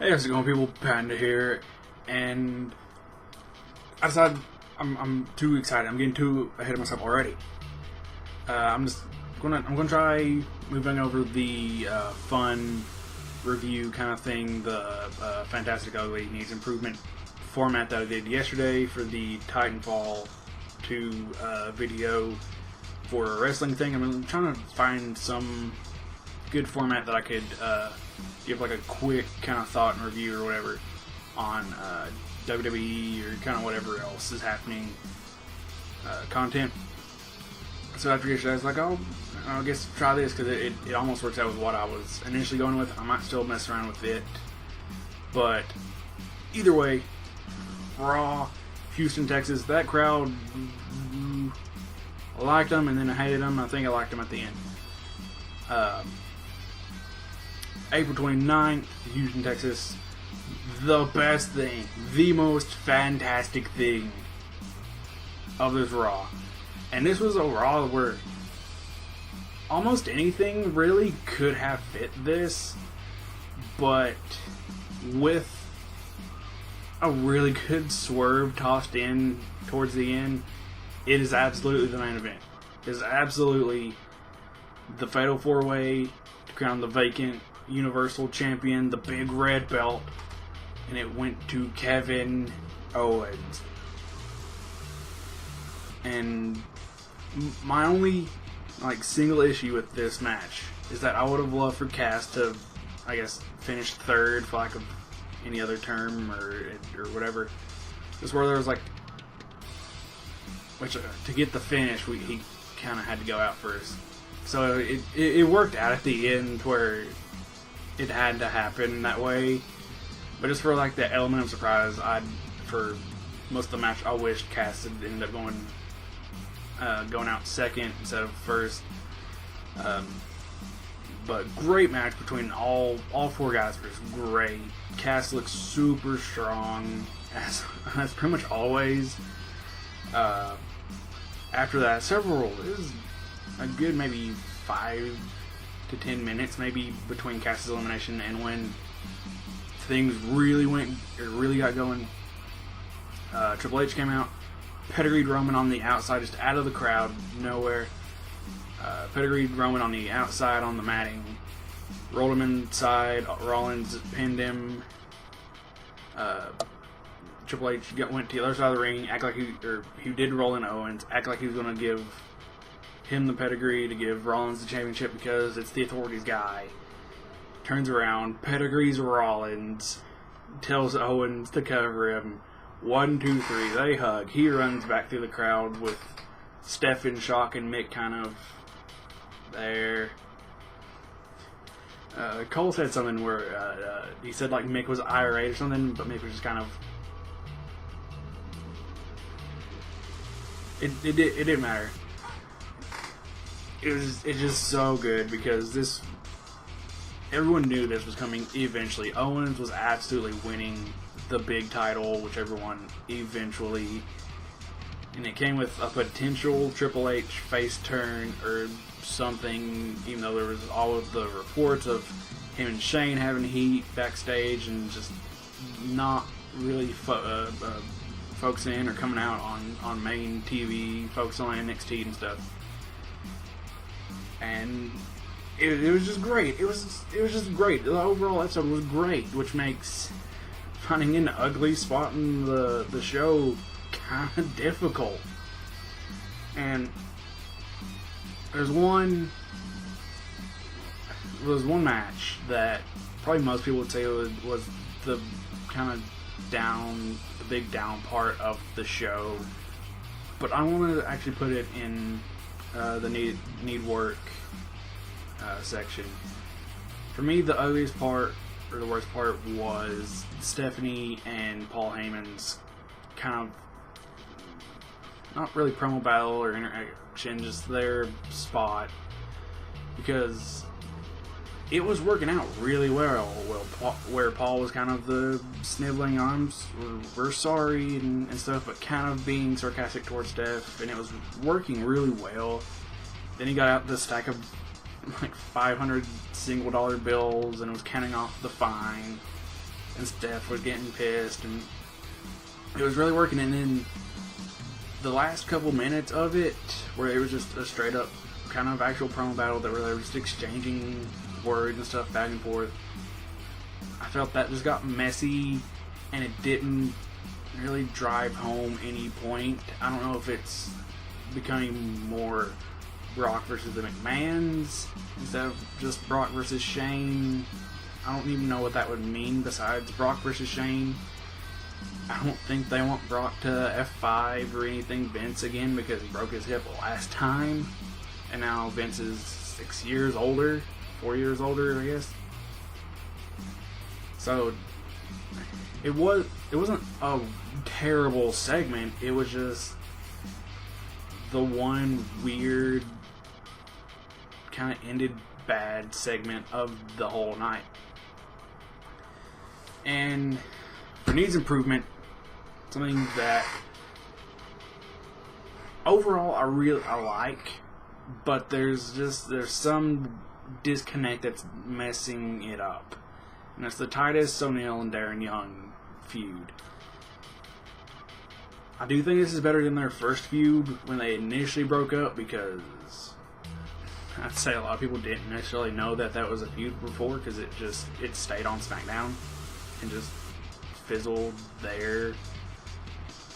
Hey, how's it going, people? Panda here, and I decided I'm too excited. I'm getting too ahead of myself already. I'm gonna try moving over the fun review kind of thing. The Fantastic Ugly Needs Improvement format that I did yesterday for the Titanfall 2 video for a wrestling thing. I'm trying to find some good format that I could give like a quick kind of thought and review or whatever on WWE or kind of whatever else is happening content. So after yesterday I was like, oh, I guess try this because it almost works out with what I was initially going with. I might still mess around with it, but either way, Raw, Houston, Texas, that crowd, I liked them and then I hated them. I think I liked them at the end. April 29th, Houston, Texas. The best thing, the most fantastic thing of this Raw. And this was a Raw where almost anything really could have fit this, but with a really good swerve tossed in towards the end, it is absolutely the main event. It is absolutely the Fatal 4-Way to crown the vacant Universal Champion, the big red belt, and it went to Kevin Owens. And my only single issue with this match is that I would have loved for Cass to, I guess, finish third, for lack of any other term or whatever. Just where there was to get the finish, he kind of had to go out first. So it worked out at the end where it had to happen that way. But just for the element of surprise, for most of the match, I wished Cass had ended up going out second instead of first. But great match between all four guys. Was great. Cass looks super strong as pretty much always. After that, it was a good maybe 5 to 10 minutes maybe between Cass's elimination and when things really got going. Triple H came out, pedigreed Roman on the outside, just out of the crowd, nowhere. Pedigreed Roman on the outside on the matting, rolled him inside. Rollins pinned him. Triple H went to the other side of the ring, he did roll in Owens, act like he was going to give him the pedigree to give Rollins the championship because it's the authority's guy. Turns around, pedigrees Rollins, tells Owens to cover him. 1, 2, 3, they hug. He runs back through the crowd with Steph in shock and Mick kind of there. Cole said something where he said Mick was irate or something, but Mick was just kind of. It didn't matter. It's just so good because everyone knew this was coming eventually. Owens was absolutely winning the big title, whichever one eventually, and it came with a potential Triple H face turn or something, even though there was all of the reports of him and Shane having heat backstage and just not really focusing in or coming out on main TV, focusing on NXT and stuff. And it was just great. It was just great. The overall episode was great, which makes finding an ugly spot in the show kind of difficult. And there's one match that probably most people would say was the kind of the big down part of the show. But I want to actually put it in the need work section. For me, the ugliest part or the worst part was Stephanie and Paul Heyman's kind of not really promo battle or interaction, just their spot, because it was working out really well. Where Paul was kind of the sniveling arms, we're sorry and stuff, but kind of being sarcastic towards Steph, and it was working really well. Then he got out the stack of 500 single dollar bills and was counting off the fine. and Steph was getting pissed, and it was really working. And then the last couple minutes of it, where it was just a straight up kind of actual promo battle that where they were just exchanging words and stuff back and forth, I felt that just got messy, and it didn't really drive home any point. I don't know if it's becoming more Brock versus the McMahons instead of just Brock versus Shane. I don't even know what that would mean besides Brock versus Shane. I don't think they want Brock to F5 or anything Vince again, because he broke his hip last time, and now Vince is 6 years older, 4 years older, I guess. So it wasn't a terrible segment. It was just the one weird kind of ended bad segment of the whole night. And for needs improvement, something that overall I like, but there's some disconnect that's messing it up. And that's the Titus O'Neil and Darren Young feud. I do think this is better than their first feud when they initially broke up, because I'd say a lot of people didn't necessarily know that was a feud before, because it stayed on SmackDown and just fizzled there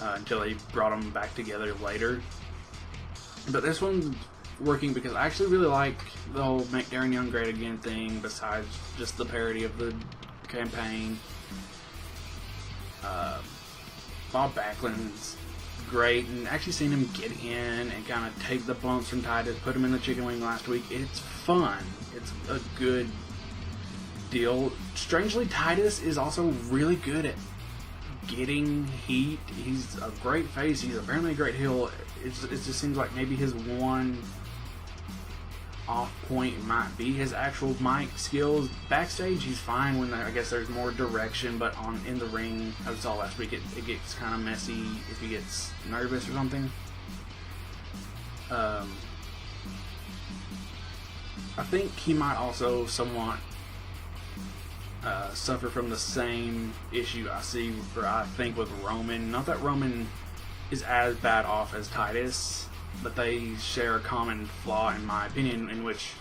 until they brought them back together later. But this one's working because I actually really like the whole Make Darren Young Great Again thing, besides just the parody of the campaign. Bob Backlund's great, and actually seeing him get in and kind of take the bumps from Titus, put him in the chicken wing last week, it's fun. It's a good deal. Strangely, Titus is also really good at getting heat. He's a great face. He's apparently a great heel. It just seems like maybe his one off point might be his actual mic skills. Backstage, he's fine when I guess there's more direction, but in the ring, I saw last week, it gets kind of messy if he gets nervous or something. I think he might also somewhat suffer from the same issue I think with Roman. Not that Roman is as bad off as Titus, but they share a common flaw, in my opinion, in which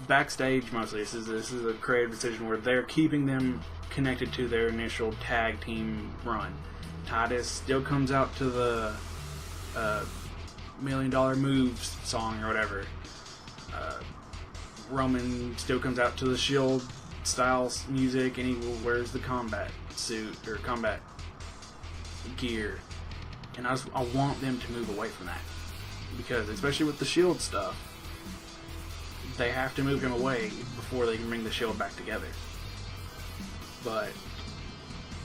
backstage mostly this is a creative decision where they're keeping them connected to their initial tag team run. Titus still comes out to the $1 Million Moves song or whatever. Roman still comes out to the Shield style music, and he wears the combat suit or combat gear. And I want them to move away from that, because especially with the Shield stuff, they have to move him away before they can bring the Shield back together. But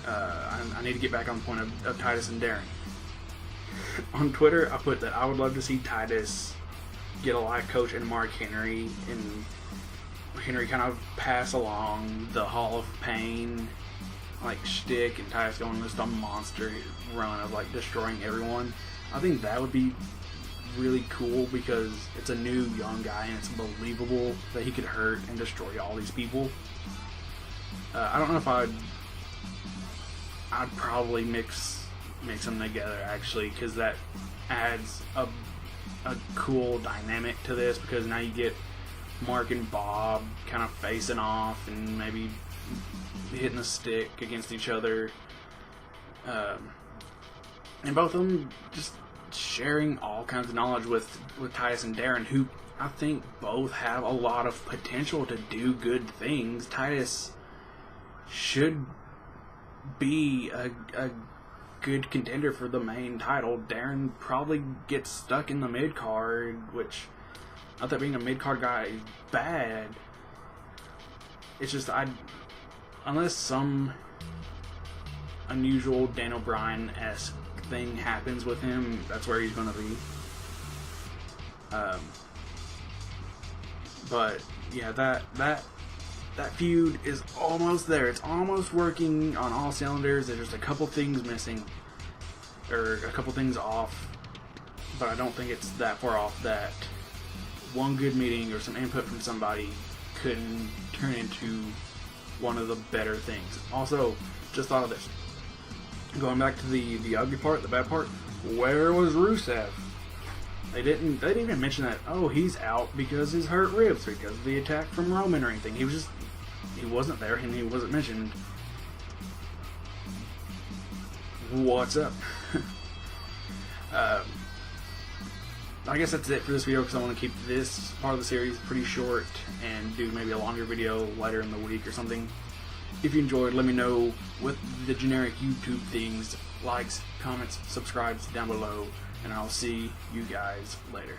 I need to get back on the point of Titus and Darren. On Twitter, I put that I would love to see Titus get a life coach and Mark Henry, and Henry kind of pass along the Hall of Pain shtick, and Titus going on just a monster run of destroying everyone. I think that would be really cool, because it's a new young guy and it's believable that he could hurt and destroy all these people. I don't know if I'd probably mix them together, actually, because that adds a cool dynamic to this, because now you get Mark and Bob kind of facing off and maybe hitting a stick against each other, and both of them just sharing all kinds of knowledge with Titus and Darren, who I think both have a lot of potential to do good things. Titus should be a good contender for the main title. Darren probably gets stuck in the mid card, which, not that being a mid card guy is bad, it's just unless some unusual Daniel Bryan-esque thing happens with him, that's where he's going to be. But yeah, that feud is almost there. It's almost working on all cylinders. There's just a couple things missing, or a couple things off, but I don't think it's that far off that one good meeting or some input from somebody couldn't turn into one of the better things. Also, just thought of this. Going back to the ugly part, the bad part, where was Rusev? They didn't even mention that, oh, he's out because his hurt ribs, because of the attack from Roman or anything. He wasn't there and he wasn't mentioned. What's up? I guess that's it for this video because I want to keep this part of the series pretty short and do maybe a longer video later in the week or something. If you enjoyed, let me know with the generic YouTube things, likes, comments, subscribes down below, and I'll see you guys later.